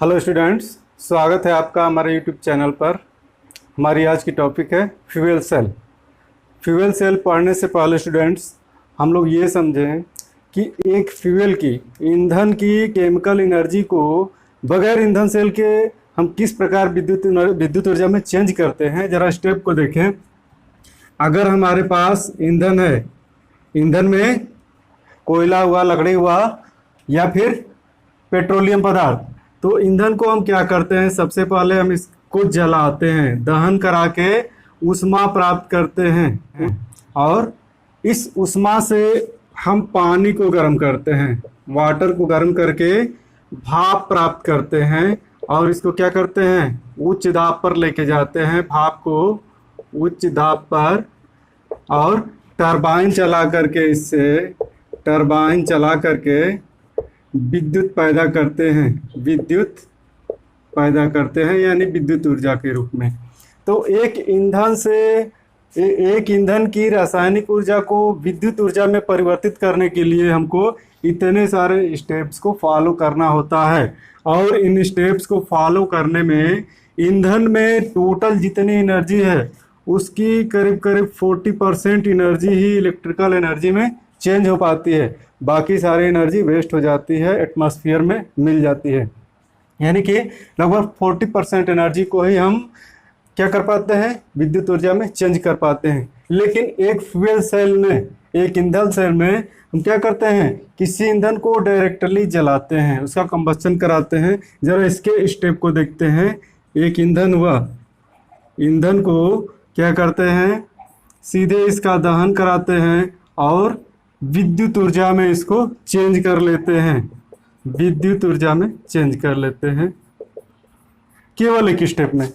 Hello students, स्वागत है आपका हमारे यूट्यूब चैनल पर। हमारी आज की टॉपिक है फ्यूल सेल। फ्यूल सेल पढ़ने से पहले स्टूडेंट्स हम लोग ये समझें कि एक फ्यूल की ईंधन की केमिकल एनर्जी को बगैर ईंधन सेल के हम किस प्रकार विद्युत ऊर्जा में चेंज करते हैं। ज़रा स्टेप को देखें। अगर हमारे पास ईंधन है, ईंधन में कोयला हुआ, लकड़ी हुआ या फिर पेट्रोलियम पदार्थ, तो ईंधन को हम क्या करते हैं, सबसे पहले हम इसको जलाते हैं, दहन करा के ऊष्मा प्राप्त करते हैं और इस ऊष्मा से हम पानी को गर्म करते हैं, वाटर को गर्म करके भाप प्राप्त करते हैं और इसको क्या करते हैं, उच्च दाब पर लेके जाते हैं भाप को उच्च दाब पर, और टरबाइन चला करके टरबाइन चला करके विद्युत पैदा करते हैं, यानी विद्युत ऊर्जा के रूप में। तो एक ईंधन की रासायनिक ऊर्जा को विद्युत ऊर्जा में परिवर्तित करने के लिए हमको इतने सारे स्टेप्स को फॉलो करना होता है, और इन स्टेप्स को फॉलो करने में ईंधन में टोटल जितनी एनर्जी है उसकी करीब करीब 40% एनर्जी ही इलेक्ट्रिकल एनर्जी में चेंज हो पाती है, बाकी सारी एनर्जी वेस्ट हो जाती है, एटमॉस्फेयर में मिल जाती है। यानी कि लगभग 40% एनर्जी को ही हम क्या कर पाते हैं, विद्युत ऊर्जा में चेंज कर पाते हैं। लेकिन एक फ्यूल सेल में, एक ईंधन सेल में हम क्या करते हैं, किसी ईंधन को डायरेक्टली जलाते हैं, उसका कंबस्शन कराते हैं। जरा इसके स्टेप को देखते हैं। एक ईंधन हुआ, ईंधन को क्या करते हैं, सीधे इसका दहन कराते हैं और विद्युत ऊर्जा में इसको चेंज कर लेते हैं, विद्युत ऊर्जा में चेंज कर लेते हैं केवल एक स्टेप में।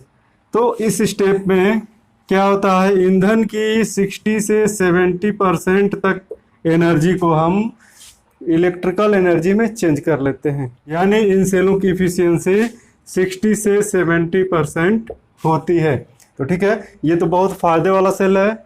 तो इस स्टेप में क्या होता है, ईंधन की 60 से 70% तक एनर्जी को हम इलेक्ट्रिकल एनर्जी में चेंज कर लेते हैं। यानी इन सेलों की इफिशियंसी 60 से 70% होती है। तो ठीक है, ये तो बहुत फायदे वाला सेल है।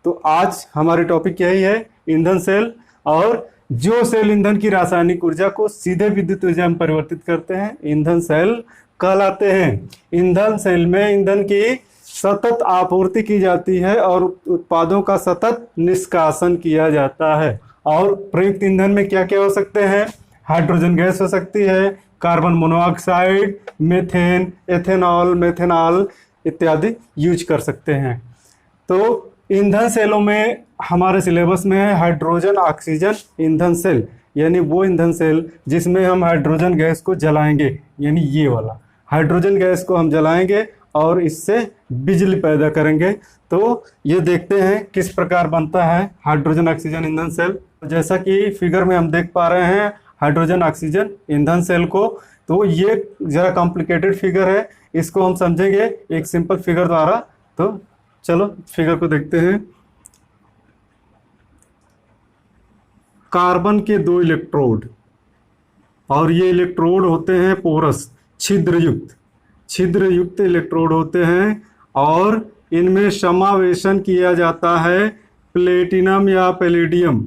तो आज हमारी टॉपिक यही है, ईंधन सेल। और जो सेल ईंधन की रासायनिक ऊर्जा को सीधे विद्युत ऊर्जा में परिवर्तित करते हैं, ईंधन सेल कहलाते हैं। ईंधन सेल में ईंधन की सतत आपूर्ति की जाती है और उत्पादों का सतत निष्कासन किया जाता है। और प्रयुक्त ईंधन में क्या क्या हो सकते हैं, हाइड्रोजन गैस हो सकती है, carbon monoxide, methane, ethanol, methanol इत्यादि यूज कर सकते हैं। तो ईंधन सेलों में हमारे सिलेबस में है हाइड्रोजन ऑक्सीजन ईंधन सेल, यानी वो ईंधन सेल जिसमें हम हाइड्रोजन गैस को जलाएंगे, यानी ये वाला हाइड्रोजन गैस को हम जलाएंगे और इससे बिजली पैदा करेंगे। तो ये देखते हैं किस प्रकार बनता है हाइड्रोजन ऑक्सीजन ईंधन सेल। जैसा कि फिगर में हम देख पा रहे हैं हाइड्रोजन ऑक्सीजन ईंधन सेल को, तो ये ज़रा कॉम्प्लिकेटेड फिगर है, इसको हम समझेंगे एक सिंपल फिगर द्वारा। तो चलो फिगर को देखते हैं। कार्बन के 2 इलेक्ट्रोड, और ये इलेक्ट्रोड होते हैं पोरस, छिद्रयुक्त इलेक्ट्रोड होते हैं, और इनमें समावेशन किया जाता है प्लेटिनम या पैलेडियम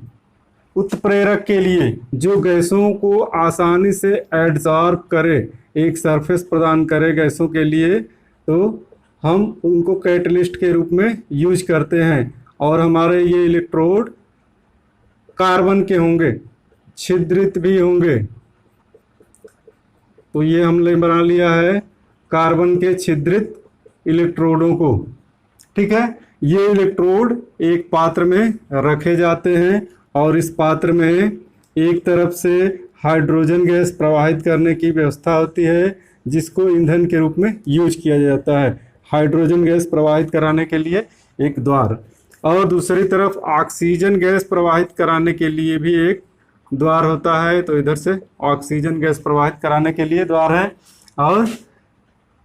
उत्प्रेरक के लिए, जो गैसों को आसानी से एडजॉर्ब करे, एक सरफेस प्रदान करे गैसों के लिए। तो हम उनको कैटलिस्ट के रूप में यूज करते हैं। और हमारे ये इलेक्ट्रोड कार्बन के होंगे, छिद्रित भी होंगे। तो ये हमने बना लिया है कार्बन के छिद्रित इलेक्ट्रोडों को। ठीक है, ये इलेक्ट्रोड एक पात्र में रखे जाते हैं और इस पात्र में एक तरफ से हाइड्रोजन गैस प्रवाहित करने की व्यवस्था होती है, जिसको ईंधन के रूप में यूज किया जाता है, हाइड्रोजन गैस प्रवाहित कराने के लिए एक द्वार, और दूसरी तरफ ऑक्सीजन गैस प्रवाहित कराने के लिए भी एक द्वार होता है। तो इधर से ऑक्सीजन गैस प्रवाहित कराने के लिए द्वार है। और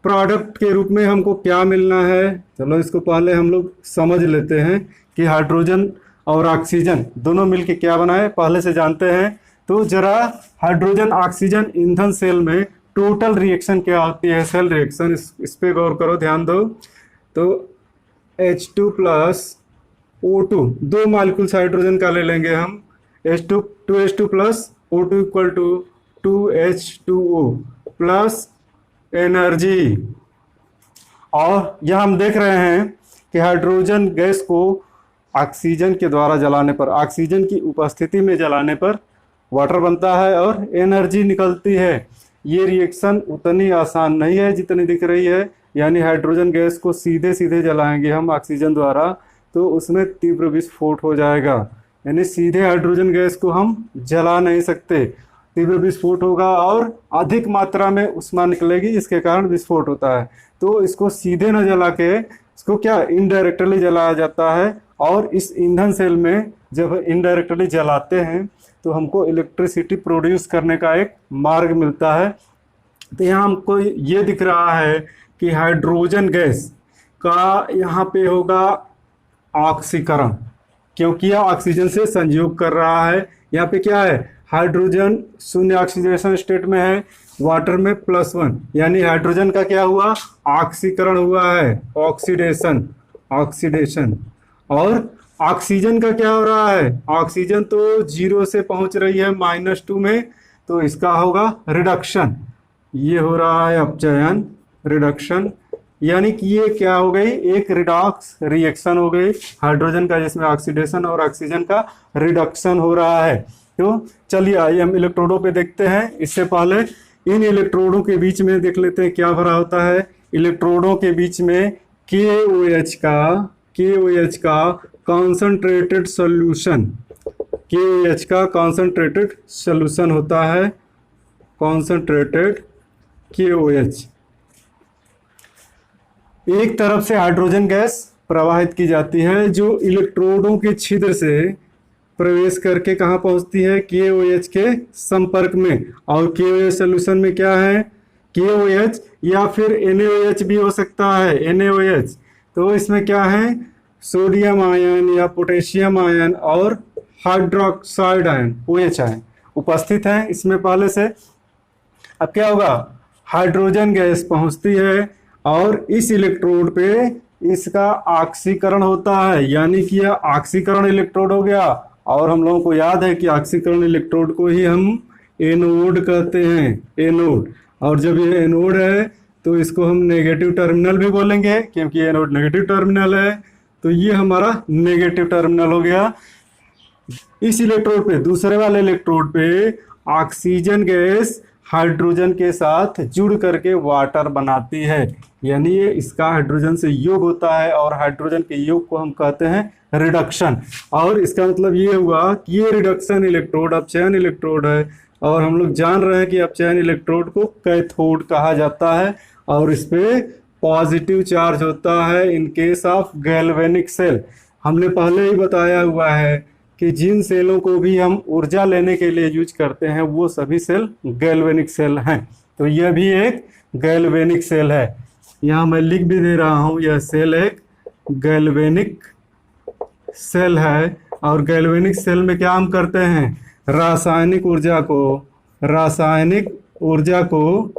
प्रोडक्ट के रूप में हमको क्या मिलना है, चलो इसको पहले हम लोग समझ लेते हैं कि हाइड्रोजन और ऑक्सीजन दोनों मिलके क्या बनाए, पहले से जानते हैं। तो जरा हाइड्रोजन ऑक्सीजन ईंधन सेल में टोटल रिएक्शन क्या होती है, सेल रिएक्शन, इस पे गौर करो, ध्यान दो। तो H2 plus O2, 2 molecules hydrogen का ले लेंगे हम, H2 plus O2 equal to 2H2O plus energy. और यह हम देख रहे हैं कि हाइड्रोजन गैस को ऑक्सीजन के द्वारा जलाने पर, ऑक्सीजन की उपस्थिति में जलाने पर वाटर बनता है और एनर्जी निकलती है। ये रिएक्शन उतनी आसान नहीं है जितनी दिख रही है, यानी हाइड्रोजन गैस को सीधे सीधे जलाएंगे हम ऑक्सीजन द्वारा तो उसमें तीव्र विस्फोट हो जाएगा, यानी सीधे हाइड्रोजन गैस को हम जला नहीं सकते, तीव्र विस्फोट होगा और अधिक मात्रा में ऊष्मा निकलेगी, इसके कारण विस्फोट होता है। तो इसको सीधे न जला के इसको क्या इनडायरेक्टली जलाया जाता है। और इस ईंधन सेल में जब इनडायरेक्टली जलाते हैं तो हमको इलेक्ट्रिसिटी प्रोड्यूस करने का एक मार्ग मिलता है। तो यहाँ हमको ये दिख रहा है कि हाइड्रोजन गैस का यहाँ पे होगा ऑक्सीकरण, क्योंकि यह ऑक्सीजन से संयोग कर रहा है। यहाँ पे क्या है, हाइड्रोजन शून्य ऑक्सीडेशन स्टेट में है, वाटर में +1, यानी हाइड्रोजन का क्या हुआ, ऑक्सीकरण हुआ है, ऑक्सीडेशन, ऑक्सीडेशन। और ऑक्सीजन का क्या हो रहा है, ऑक्सीजन तो 0 से पहुंच रही है -2 में, तो इसका होगा रिडक्शन। ये हो रहा है अपचयन, रिडक्शन, यानी कि ये क्या हो गई, एक रिडॉक्स रिएक्शन हो गई हाइड्रोजन का, जिसमें ऑक्सीडेशन और ऑक्सीजन का रिडक्शन हो रहा है। तो चलिए आइए हम इलेक्ट्रोडों पे देखते हैं। इससे पहले इन इलेक्ट्रोडों के बीच में देख लेते हैं क्या भरा होता है। इलेक्ट्रोडों के बीच में KOH का कॉन्सनट्रेटेड सॉल्यूशन, KOH का कॉन्सनट्रेटेड सॉल्यूशन होता है, कॉन्सनट्रेटेड KOH। एक तरफ से हाइड्रोजन गैस प्रवाहित की जाती है जो इलेक्ट्रोडों के छिद्र से प्रवेश करके कहाँ पहुँचती है, KOH के संपर्क में। और KOH सॉल्यूशन में क्या है, KOH या फिर NaOH भी हो सकता है, NaOH। तो इसमें क्या है, सोडियम आयन या पोटेशियम आयन और हाइड्रोक्साइड आयन, OH आयन उपस्थित हैं इसमें पहले से। अब क्या होगा, हाइड्रोजन गैस पहुंचती है और इस इलेक्ट्रोड पे इसका ऑक्सीकरण होता है, यानी कि यह ऑक्सीकरण इलेक्ट्रोड हो गया। और हम लोगों को याद है कि ऑक्सीकरण इलेक्ट्रोड को ही हम एनोड कहते हैं, एनोड। और जब ये एनोड है तो इसको हम नेगेटिव टर्मिनल भी बोलेंगे, क्योंकि एनोड नेगेटिव टर्मिनल है, तो ये हमारा नेगेटिव टर्मिनल हो गया। इस इलेक्ट्रोड पे, दूसरे वाले इलेक्ट्रोड पे ऑक्सीजन गैस हाइड्रोजन के साथ जुड़ करके वाटर बनाती है, यानी ये इसका हाइड्रोजन से योग होता है और हाइड्रोजन के योग को हम कहते हैं रिडक्शन। और इसका मतलब ये हुआ कि ये रिडक्शन इलेक्ट्रोड अपचयन इलेक्ट्रोड है, और हम लोग जान रहे हैं कि अपचयन इलेक्ट्रोड को कैथोड कहा जाता है और इस पे पॉजिटिव चार्ज होता है in case of galvanic cell. हमने पहले ही बताया हुआ है कि जिन सेलों को भी हम ऊर्जा लेने के लिए यूज करते हैं वो सभी सेल गैल्वेनिक सेल हैं। तो यह भी एक गैल्वेनिक सेल है, यहाँ मैं लिख भी दे रहा हूँ, यह सेल एक गैल्वेनिक सेल है। और गैल्वेनिक सेल में क्या हम करते हैं, रासायनिक ऊर्जा को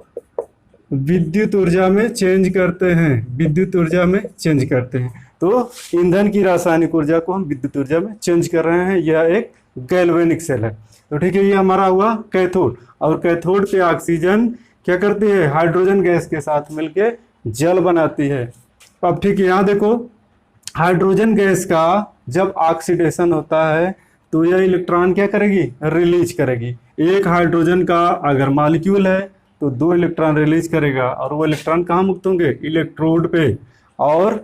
विद्युत ऊर्जा में चेंज करते हैं, विद्युत ऊर्जा में चेंज करते हैं। तो ईंधन की रासायनिक ऊर्जा को हम विद्युत ऊर्जा में चेंज कर रहे हैं, यह एक गैल्वेनिक सेल है। तो ठीक है, ये हमारा हुआ कैथोड। और कैथोड पे ऑक्सीजन क्या करती है, हाइड्रोजन गैस के साथ मिलके जल बनाती है। अब ठीक है, यहाँ देखो, हाइड्रोजन गैस का जब ऑक्सीडेशन होता है तो यह इलेक्ट्रॉन क्या करेगी, रिलीज करेगी। एक हाइड्रोजन का अगर मॉलिक्यूल है तो 2 इलेक्ट्रॉन रिलीज करेगा, और वो इलेक्ट्रॉन कहाँ मुक्त होंगे, इलेक्ट्रोड पे। और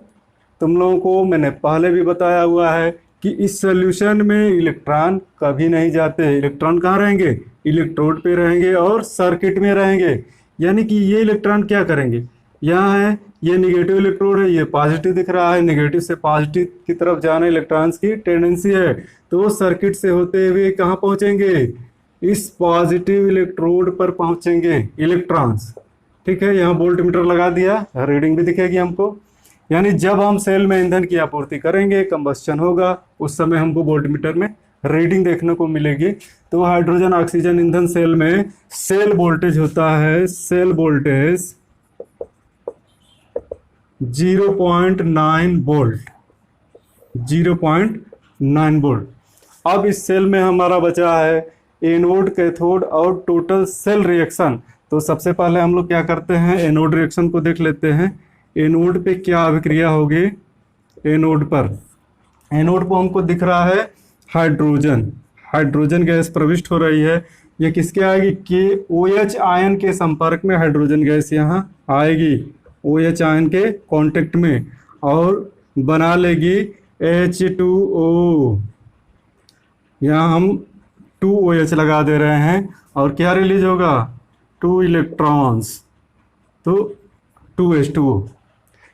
तुम लोगों को मैंने पहले भी बताया हुआ है कि इस सॉल्यूशन में इलेक्ट्रॉन कभी नहीं जाते, इलेक्ट्रॉन कहाँ रहेंगे, इलेक्ट्रोड पे रहेंगे और सर्किट में रहेंगे। यानी कि ये इलेक्ट्रॉन क्या करेंगे, यहाँ है ये निगेटिव इलेक्ट्रोड है, ये पॉजिटिव दिख रहा है, नेगेटिव से पॉजिटिव की तरफ जाने इलेक्ट्रॉन्स की टेंडेंसी है, तो सर्किट से होते हुए कहाँ पहुँचेंगे, इस पॉजिटिव इलेक्ट्रोड पर पहुँचेंगे इलेक्ट्रॉन्स। ठीक है, यहाँ वोल्ट मीटर लगा दिया, रीडिंग भी दिखेगी हमको। यानी जब हम सेल में ईंधन की आपूर्ति करेंगे, कंबस्शन होगा, उस समय हमको वोल्ट मीटर में रीडिंग देखने को मिलेगी। तो हाइड्रोजन ऑक्सीजन ईंधन सेल में सेल वोल्टेज होता है, सेल वोल्टेज 0.9 वोल्ट, 0.9 वोल्ट। अब इस सेल में हमारा बचा है एनोड, कैथोड और टोटल सेल रिएक्शन। तो सबसे पहले हम लोग क्या करते हैं, एनोड रिएक्शन को देख लेते हैं। एनोड पे क्या अभिक्रिया होगी, एनोड पर हमको दिख रहा है हाइड्रोजन, हाइड्रोजन गैस प्रविष्ट हो रही है। ये किसके आएगी, के OH आयन के संपर्क में हाइड्रोजन गैस यहाँ आएगी, OH आयन के कांटेक्ट में, और बना लेगी H2O। यहाँ हम 2OH लगा दे रहे हैं और क्या रिलीज होगा, 2 इलेक्ट्रॉन्स, तो 2H2O।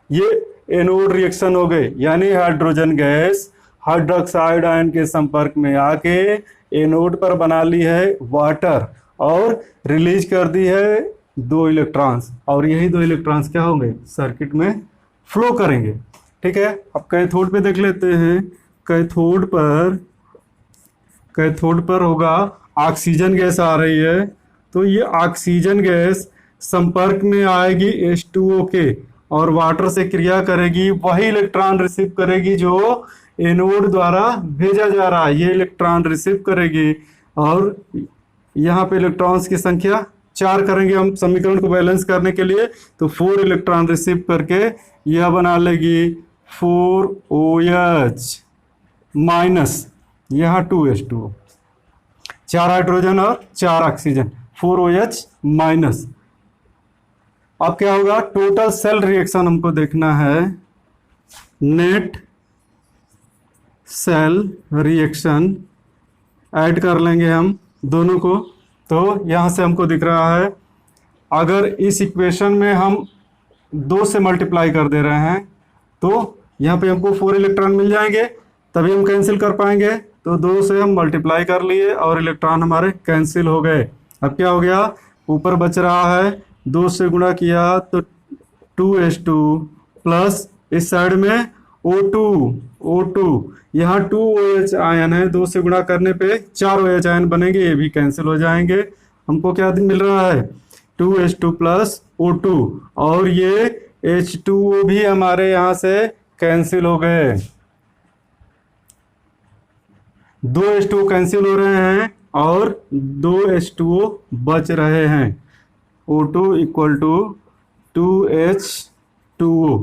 ये एनोड रिएक्शन हो गए, यानी हाइड्रोजन गैस हाइड्रोक्साइड आयन के संपर्क में आके एनोड पर बना ली है वाटर और रिलीज कर दी है 2 इलेक्ट्रॉन्स, और यही 2 इलेक्ट्रॉन्स क्या होंगे, सर्किट में फ्लो करेंगे। ठीक है, अब कैथोड पे देख लेते हैं। कैथोड पर होगा ऑक्सीजन गैस आ रही है, तो ये ऑक्सीजन गैस संपर्क में आएगी H2O के और वाटर से क्रिया करेगी, वही इलेक्ट्रॉन रिसीव करेगी जो एनोड द्वारा भेजा जा रहा है, ये इलेक्ट्रॉन रिसीव करेगी, और यहाँ पे इलेक्ट्रॉन्स की संख्या 4 करेंगे हम समीकरण को बैलेंस करने के लिए, तो 4 इलेक्ट्रॉन रिसीव करके यह बना लेगी 4OH माइनस, यहाँ 2H2O, 4 हाइड्रोजन और 4 ऑक्सीजन, 4OH माइनस। अब क्या होगा, टोटल सेल रिएक्शन हमको देखना है, नेट सेल रिएक्शन ऐड कर लेंगे हम दोनों को। तो यहाँ से हमको दिख रहा है, अगर इस इक्वेशन में हम 2 से मल्टीप्लाई कर दे रहे हैं तो यहाँ पे हमको 4 इलेक्ट्रॉन मिल जाएंगे, तभी हम कैंसिल कर पाएंगे। तो 2 से हम मल्टीप्लाई कर लिए और इलेक्ट्रॉन हमारे कैंसिल हो गए। अब क्या हो गया, ऊपर बच रहा है, 2 से गुणा किया तो 2H2 प्लस इस साइड में O2, यहाँ 2OH आयन है, 2 से गुणा करने पे 4 OH आयन बनेंगे, ये भी कैंसिल हो जाएंगे। हमको क्या मिल रहा है, 2H2 प्लस O2, और ये H2O भी हमारे यहाँ से कैंसिल हो गए, 2 H2O कैंसिल हो रहे हैं और 2 H2O बच रहे हैं। O2 equal to 2H2O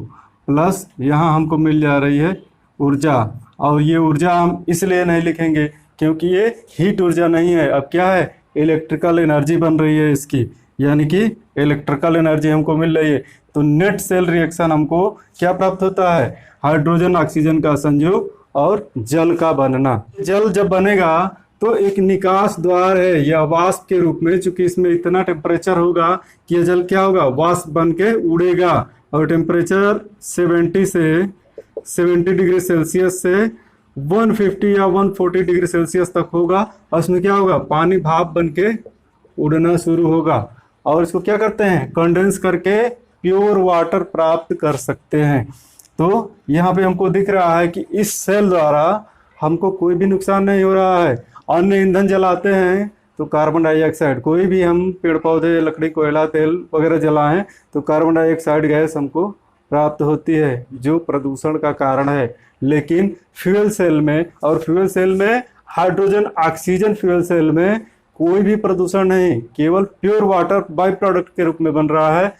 plus यहाँ हमको मिल जा रही है ऊर्जा, और ये ऊर्जा हम इसलिए नहीं लिखेंगे क्योंकि ये हीट ऊर्जा नहीं है, अब क्या है, इलेक्ट्रिकल एनर्जी बन रही है इसकी, यानी कि इलेक्ट्रिकल एनर्जी हमको मिल रही है। तो नेट सेल रिएक्शन हमको क्या प्राप्त होता है, हाइड्रोजन ऑक्सीजन का संयोग और जल का बनना। जल जब बनेगा तो एक निकास द्वार है या वाष्प के रूप में, चूंकि इसमें इतना टेम्परेचर होगा कि यह जल क्या होगा, वाष्प बन के उड़ेगा, और टेम्परेचर 70 डिग्री सेल्सियस से 150 या 140 डिग्री सेल्सियस तक होगा, और उसमें क्या होगा, पानी भाप बन के उड़ना शुरू होगा, और इसको क्या करते हैं, कंडेंस करके प्योर वाटर प्राप्त कर सकते हैं। तो यहाँ पे हमको दिख रहा है कि इस सेल द्वारा हमको कोई भी नुकसान नहीं हो रहा है। अन्य ईंधन जलाते हैं तो कार्बन डाइऑक्साइड, कोई भी हम पेड़ पौधे, लकड़ी, कोयला, तेल वगैरह जलाएं तो कार्बन डाइऑक्साइड गैस हमको प्राप्त होती है जो प्रदूषण का कारण है। लेकिन फ्यूल सेल में, और फ्यूल सेल में हाइड्रोजन ऑक्सीजन फ्यूल सेल में कोई भी प्रदूषण नहीं, केवल प्योर वाटर बाई प्रोडक्ट के रूप में बन रहा है।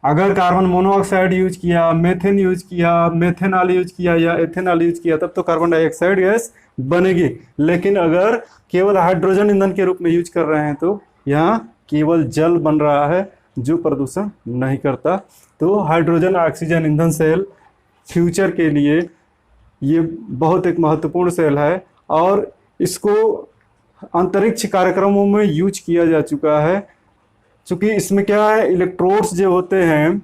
अगर कार्बन मोनोऑक्साइड यूज किया, मेथेन यूज किया, मेथेनॉल यूज किया या एथेनॉल यूज किया तब तो कार्बन डाइऑक्साइड गैस बनेगी। लेकिन अगर केवल हाइड्रोजन ईंधन के रूप में यूज कर रहे हैं तो यहाँ केवल जल बन रहा है जो प्रदूषण नहीं करता। तो हाइड्रोजन ऑक्सीजन ईंधन सेल फ्यूचर के लिए ये बहुत एक महत्वपूर्ण सेल है, और इसको अंतरिक्ष कार्यक्रमों में यूज किया जा चुका है। चूंकि इसमें क्या है, इलेक्ट्रोड्स जो होते हैं,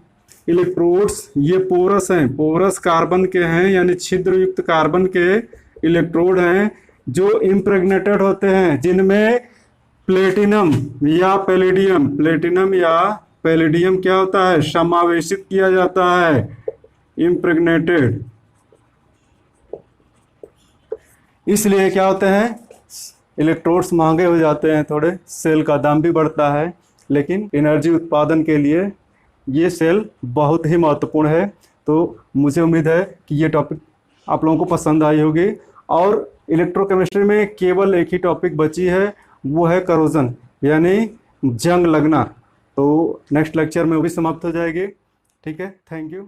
इलेक्ट्रोड्स ये पोरस हैं, पोरस कार्बन के हैं, यानी छिद्र युक्त कार्बन के इलेक्ट्रोड हैं जो इम्प्रेग्नेटेड होते हैं, जिनमें प्लेटिनम या पैलेडियम क्या होता है, समावेशित किया जाता है, इम्प्रेग्नेटेड। इसलिए क्या होते हैं, इलेक्ट्रोड्स महंगे हो जाते हैं थोड़े, सेल का दाम भी बढ़ता है, लेकिन एनर्जी उत्पादन के लिए ये सेल बहुत ही महत्वपूर्ण है। तो मुझे उम्मीद है कि ये टॉपिक आप लोगों को पसंद आई होगी। और इलेक्ट्रोकेमिस्ट्री में केवल एक ही टॉपिक बची है, वो है करोजन, यानी जंग लगना। तो नेक्स्ट लेक्चर में वो भी समाप्त हो जाएगी। ठीक है, थैंक यू।